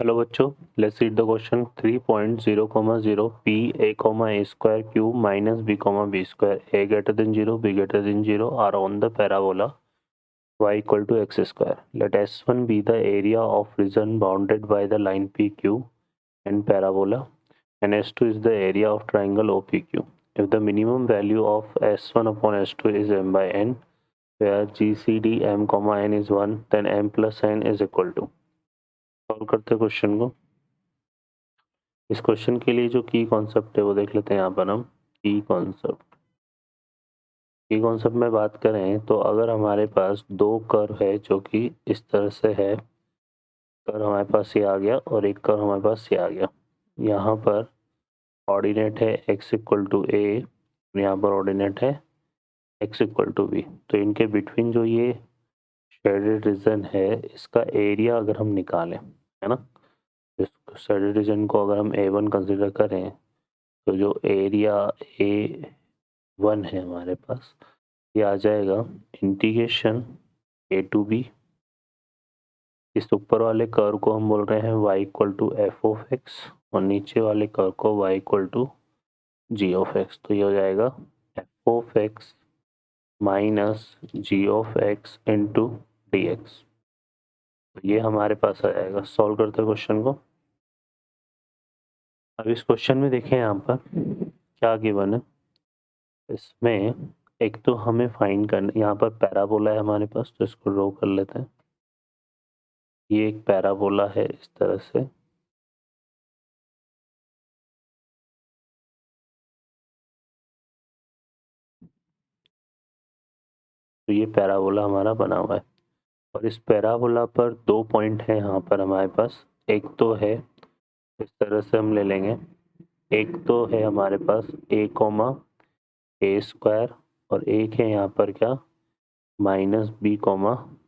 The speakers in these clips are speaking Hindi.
हेलो बच्चों, let's read the question 3.0, p a, a square cube minus b, b square, a greater than 0, b greater than 0 are on the parabola y equal to x square. Let S1 be the area of region bounded by the line PQ and parabola, and S2 is the area of triangle OPQ. If the minimum value of S1 upon S2 is m by n, where GCD m, n is 1, then m plus n is equal to. Solve करते हैं क्वेश्चन को। इस क्वेश्चन के लिए जो की कॉन्सेप्ट है वो देख लेते हैं यहाँ पर हम। की कॉन्सेप्ट में बात करें तो अगर हमारे पास दो कर्व है जो कि इस तरह से है, कर्व हमारे पास ये आ गया और एक कर्व हमारे पास ये आ गया। यहाँ पर ऑर्डिनेट है x इक्वल टू ए, यहाँ पर ऑर्डिनेट है x इक्वल टू बी। तो इनके बिटवीन जो ये शेडेड रीजन है इसका एरिया अगर हम निकालें, है ना, इस शेडेड रीजन को अगर हम A1 कंसिडर करें तो जो एरिया A1 है हमारे पास ये आ जाएगा इंटीग्रेशन a टू बी। इस ऊपर वाले कर्व को हम बोल रहे हैं y equal to F of X और नीचे वाले कर्व को y equal to G of X. तो ये हो जाएगा F of X minus G of X into D X. तो ये हमारे पास आ जाएगा। सॉल्व करते हैं क्वेश्चन को। अब इस क्वेश्चन में देखें यहाँ पर क्या गिवन है। इसमें एक तो हमें फाइंड करना, यहाँ पर पैराबोला है हमारे पास तो इसको ड्रॉ कर लेते हैं। ये एक पैराबोला है इस तरह से, तो ये पैराबोला हमारा बना हुआ है और इस पैराबोला पर दो पॉइंट है यहाँ पर हमारे पास। एक तो है इस तरह से हम ले लेंगे, एक तो है हमारे पास a, a स्क्वायर और एक है यहाँ पर क्या माइनस b,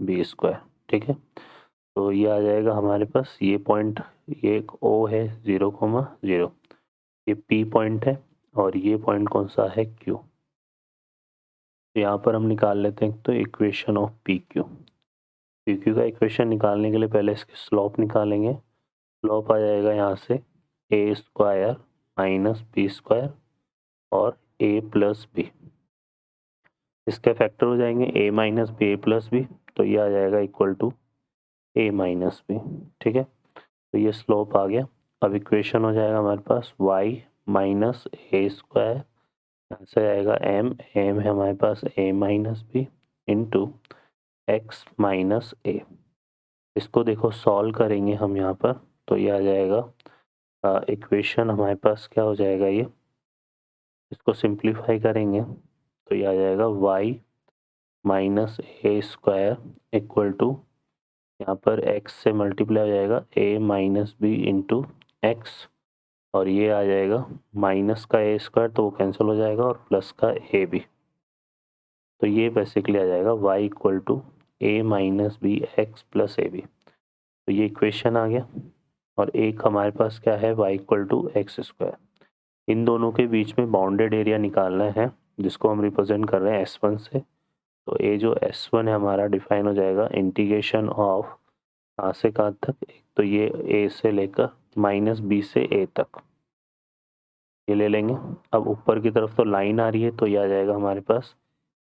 b स्क्वायर। ठीक है, तो ये आ जाएगा हमारे पास ये पॉइंट, ये एक o है 0, 0, ये p पॉइंट है और ये पॉइंट कौन सा है q। तो यहाँ पर हम निकाल लेते हैं तो इक्वेशन ऑफ पी क्यू का इक्वेशन निकालने के लिए पहले इसकी स्लोप निकालेंगे। स्लोप आ जाएगा यहाँ से a square minus B square और a प्लस बी। इसके फैक्टर हो जाएंगे a minus B, a plus B, तो ये आ जाएगा equal to a minus B. ठीक है, तो ये स्लोप आ गया। अब इक्वेशन हो जाएगा हमारे पास y माइनस ए स्क्वायर, यहाँ से आएगा m है हमारे पास a minus B into x minus a. इसको देखो सॉल्व करेंगे हम यहाँ पर तो ये आ जाएगा इक्वेशन हमारे पास क्या हो जाएगा, ये इसको सिंप्लीफाई करेंगे तो ये आ जाएगा y minus A square equal to, यहाँ पर x से मल्टीप्लाई हो जाएगा a minus B into X और ये आ जाएगा माइनस का a स्क्वायर तो वो कैंसिल हो जाएगा और प्लस का a भी। तो ये बेसिकली आ जाएगा y equal to a minus B X plus A B. तो ये इक्वेशन आ गया और एक हमारे पास क्या है y equal to x square. इन दोनों के बीच में बाउंडेड एरिया निकालना है जिसको हम रिप्रेजेंट कर रहे हैं S1 से। तो ये जो S1 है हमारा डिफाइन हो जाएगा इंटीग्रेशन ऑफ कहाँ से कहाँ तक, एक तो ये a से लेकर माइनस बी से a तक, ये ले लेंगे। अब ऊपर की तरफ तो लाइन आ रही है तो ये आ जाएगा हमारे पास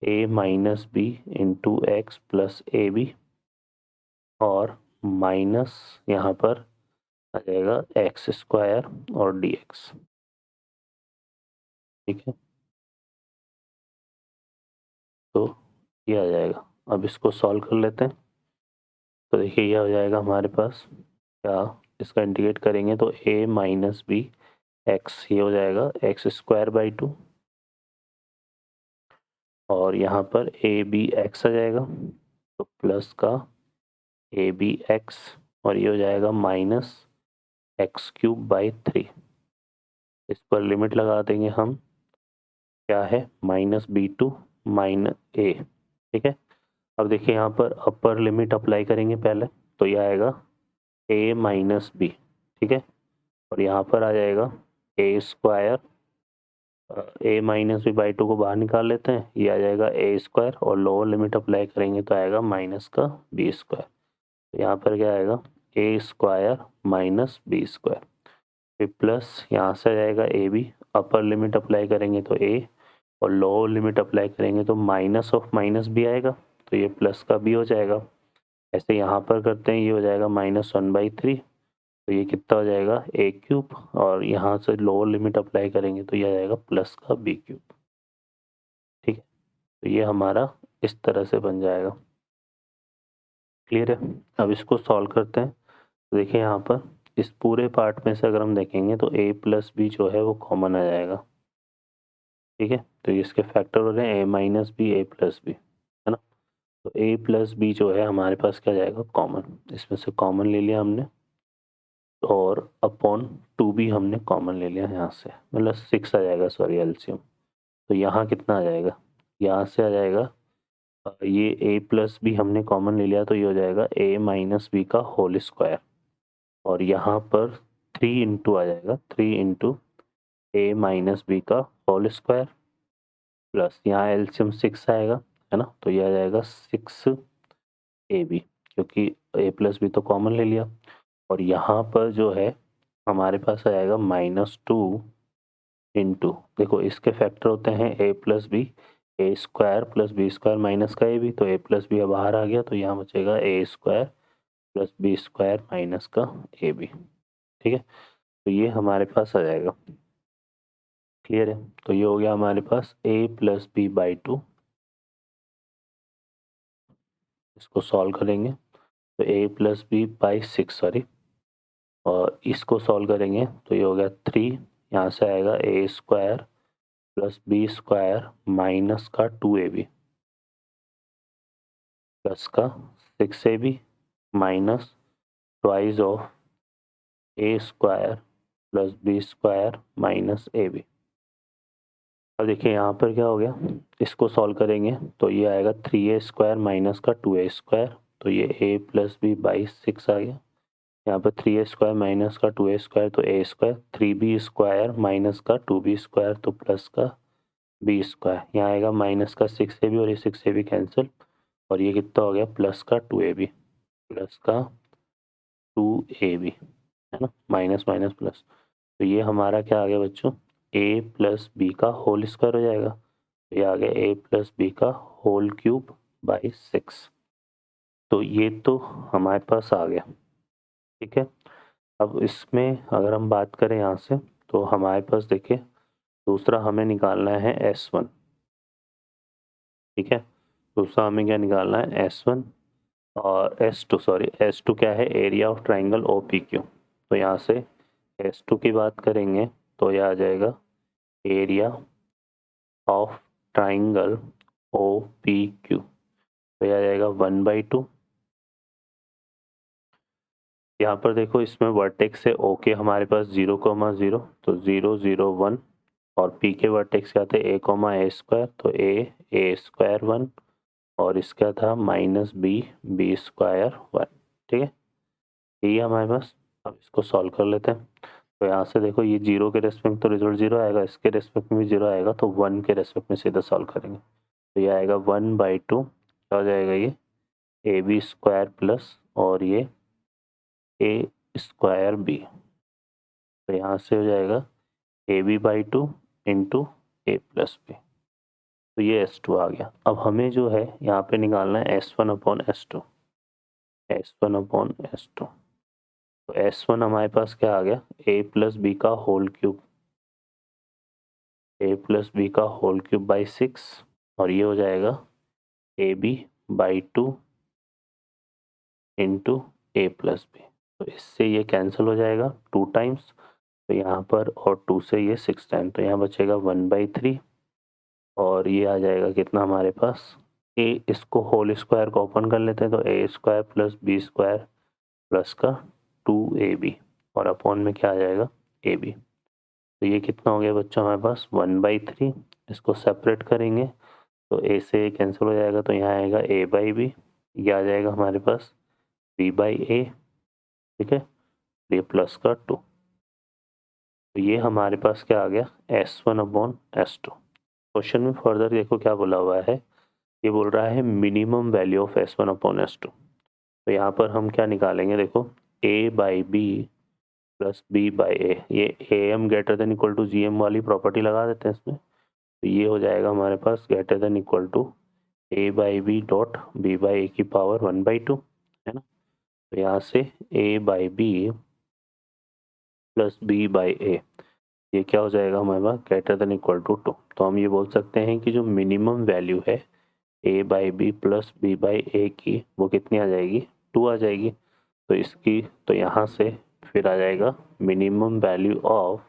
a minus B into X plus A B और माइनस यहाँ पर आ जाएगा एक्स स्क्वायर और डी एक्स। ठीक है, तो ये आ जाएगा। अब इसको सॉल्व कर लेते हैं तो देखिए ये हो जाएगा हमारे पास क्या, इसका इंटीग्रेट करेंगे तो a माइनस बी एक्स, ये हो जाएगा एक्स स्क्वायर बाई 2 और यहाँ पर ए बी एक्स आ जाएगा तो प्लस का ए बी एक्स और ये हो जाएगा माइनस एक्स क्यूब बाई 3। इस पर लिमिट लगा देंगे हम, क्या है माइनस बी टू माइनस ए। ठीक है, अब देखिए यहाँ पर अपर लिमिट अप्लाई करेंगे पहले तो ये आएगा a माइनस बी। ठीक है, और यहाँ पर आ जाएगा a square, a minus B by 2 को बाहर निकाल लेते हैं, ये आ जाएगा a स्क्वायर और लोअर लिमिट अप्लाई करेंगे तो आएगा माइनस का b स्क्वायर। तो यहाँ पर क्या आएगा A square minus B square, फिर प्लस यहाँ से आ जाएगा A B, upper limit apply करेंगे तो ए, और लोअर लिमिट अप्लाई करेंगे तो माइनस ऑफ माइनस भी आएगा, तो ये प्लस का भी हो जाएगा। ऐसे यहाँ पर करते हैं, ये हो जाएगा -1/3, तो ये कितना हो जाएगा ए क्यूब, और यहाँ से लोअर लिमिट अप्लाई करेंगे तो ये आ जाएगा प्लस का बी क्यूब। ठीक है, तो ये हमारा इस तरह से बन जाएगा। क्लियर है? अब इसको सॉल्व करते हैं। तो देखिए यहाँ पर इस पूरे पार्ट में से अगर हम देखेंगे तो a प्लस बी जो है वो कॉमन आ जाएगा। ठीक है, तो इसके फैक्टर हो रहे हैं a minus B, a plus B, है ना। तो a प्लस बी जो है हमारे पास क्या जाएगा कॉमन, इसमें से कॉमन ले लिया हमने, और अपॉन 2 भी हमने कॉमन ले लिया यहाँ से, मतलब 6 आ जाएगा, सॉरी एलसीएम। तो यहाँ कितना आ जाएगा, यहाँ से आ जाएगा ये a प्लस बी हमने कॉमन ले लिया, तो ये हो जाएगा a माइनस बी का होल स्क्वायर, और यहाँ पर 3 इंटू आ जाएगा, 3 इंटू ए माइनस बी का होल स्क्वायर, प्लस यहाँ एलसीएम 6 आएगा, है ना, तो ये आ जाएगा 6 ए बी, क्योंकि ए प्लस बी तो कॉमन ले लिया, और यहाँ पर जो है हमारे पास आ जाएगा -2 इंटू, देखो इसके फैक्टर होते हैं a plus b, a square plus B square minus का ए बी, तो ए प्लस बी बाहर आ गया, तो यहाँ बचेगा a square plus B square minus का ए बी। ठीक है, तो ये हमारे पास आ जाएगा। क्लियर है? तो ये हो गया हमारे पास a प्लस बी बाई 2, इसको सॉल्व करेंगे तो a plus B by 6, sorry, और इसको सॉल्व करेंगे तो ये हो गया 3, यहाँ से आएगा a square plus B square minus का 2ab प्लस का 6ab minus twice of a square plus B square minus ab। अब देखिए यहाँ पर क्या हो गया, इसको सॉल्व करेंगे तो ये आएगा 3a स्क्वायर माइनस का 2a स्क्वायर, तो ये a प्लस बी बाई 6 आ गया। यहाँ पर 3a स्क्वायर माइनस का 2a स्क्वायर, तो a square, 3b square minus का 2b स्क्वायर, तो प्लस का b स्क्वायर, यहाँ आएगा माइनस का 6ab, और ये 6ab कैंसिल, और ये कितना हो गया प्लस का 2ab, प्लस का 2ab, है ना, माइनस माइनस प्लस, तो ये हमारा क्या आ गया बच्चों, a प्लस बी का होल स्क्वायर हो जाएगा, तो ये आ गया a प्लस बी का होल क्यूब बाई 6। तो ये तो हमारे पास आ गया। ठीक है, अब इसमें अगर हम बात करें यहाँ से, तो हमारे पास देखिए दूसरा हमें निकालना है S1। ठीक है, दूसरा हमें क्या निकालना है S1, और S2, सॉरी S2 क्या है, एरिया ऑफ ट्राइंगल OPQ। तो यहाँ से S2 की बात करेंगे तो यह आ जाएगा एरिया ऑफ ट्राइंगल OPQ, तो यह आ जाएगा 1/2। यहाँ पर देखो इसमें वर्टेक्स है ओके हमारे पास 0,0, तो 0 0 1, और पी के वर्टेक्स क्या थे a, स्क्वायर, तो a स्क्वायर 1, और इसका था -b स्क्वायर 1। ठीक है, यही है हमारे पास। अब इसको सॉल्व कर लेते हैं। तो यहाँ से देखो ये 0 के रेस्पेक्ट तो रिजल्ट 0 आएगा, इसके रेस्पेक्ट में भी 0 आएगा, तो 1 के रेस्पेक्ट में सीधा सॉल्व करेंगे, तो ये आएगा 1/2, क्या हो जाएगा ये ab स्क्वायर प्लस, और ये a स्क्वायर b, तो यहाँ से हो जाएगा ab/2 into a plus B, तो ये S2 आ गया। अब हमें जो है यहाँ पे निकालना है S1/S2, S1/S2, तो S1 हमारे पास क्या आ गया, a प्लस बी का whole cube, a plus B का होल क्यूब बाई 6, और ये हो जाएगा ab/2 into a plus B, तो इससे ये कैंसिल हो जाएगा 2 टाइम्स, तो यहाँ पर, और 2 से ये 6 टाइम, तो यहाँ बचेगा 1/3, और ये आ जाएगा कितना हमारे पास इसको होल स्क्वायर को ओपन कर लेते हैं, तो a square plus B square plus का 2ab, और अपॉन में क्या आ जाएगा ab, तो ये कितना हो गया बच्चों हमारे पास 1/3। इसको सेपरेट करेंगे तो a से a कैंसिल हो जाएगा, तो यहाँ आएगा a/b, ये आ जाएगा हमारे पास b/a। ठीक है, ये प्लस का 2, तो ये हमारे पास क्या आ गया S1/S2। क्वेश्चन में फर्दर देखो क्या बोला हुआ है, ये बोल रहा है मिनिमम वैल्यू ऑफ S1/S2। तो यहाँ पर हम क्या निकालेंगे, देखो a by b plus B by a, ये A M greater than equal to G M वाली प्रॉपर्टी लगा देते हैं इसमें। तो ये हो जाएगा हमारे पास greater than equal to a by b dot b by a की पावर 1/2, है ना। तो यहाँ से a by b plus B by a, ये क्या हो जाएगा हमारे पास ग्रेटर देन इक्वल टू 2। तो हम ये बोल सकते हैं कि जो मिनिमम वैल्यू है a by b plus B by a की, वो कितनी आ जाएगी, 2 आ जाएगी। तो इसकी, तो यहाँ से फिर आ जाएगा minimum value of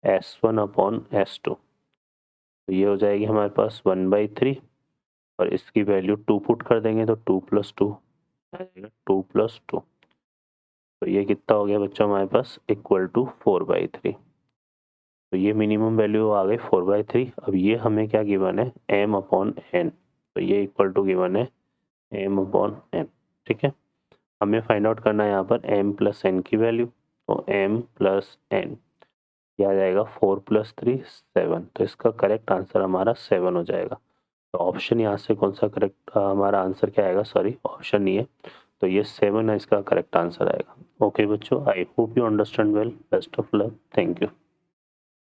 S1 upon S2। तो ये हो जाएगी हमारे पास 1/3 और इसकी वैल्यू 2 पुट कर देंगे तो 2 + 2 आ जाएगा 2 + 2। तो ये कितना हो गया बच्चों हमारे पास इक्वल टू 4/3। तो ये मिनिमम वैल्यू आ गई 4/3। अब ये हमें क्या गिवन है, m अपॉन n। तो ये इक्वल टू गिवन है m अपॉन n, ठीक है। हमें फाइंड आउट करना है यहाँ पर m प्लस n की वैल्यू। तो m प्लस n ये आ जाएगा 4 + 3 7। तो इसका करेक्ट आंसर हमारा 7 हो जाएगा। तो ऑप्शन यहाँ से कौन सा करेक्ट हमारा आंसर क्या आएगा, सॉरी ऑप्शन नहीं है, तो ये 7 है इसका करेक्ट आंसर आएगा। ओके बच्चों, I hope you understand well. Best of luck, thank you.